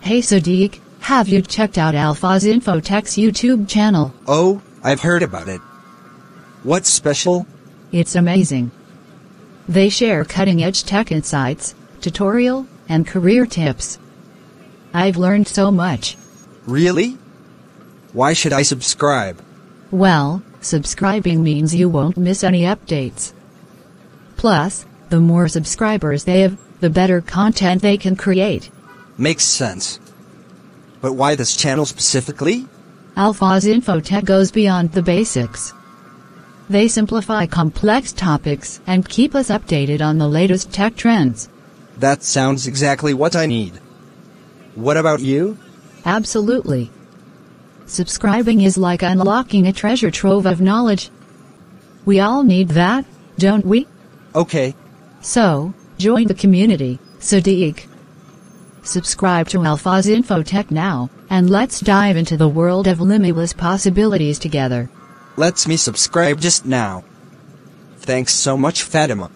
Hey Sadiq, have you checked out Al-Fauz Info Tech's YouTube channel? Oh, I've heard about it. What's special? It's amazing. They share cutting-edge tech insights, tutorial, and career tips. I've learned so much. Really? Why should I subscribe? Well, subscribing means you won't miss any updates. Plus, the more subscribers they have, the better content they can create. Makes sense. But why this channel specifically? Al-Fauz Info Tech goes beyond the basics. They simplify complex topics and keep us updated on the latest tech trends. That sounds exactly what I need. What about you? Absolutely. Subscribing is like unlocking a treasure trove of knowledge. We all need that, don't we? Okay. So, join the community, Sadiq. Subscribe to Al-Fauz Info Tech now, and let's dive into the world of limitless possibilities together. Let's me subscribe just now. Thanks so much, Fatima.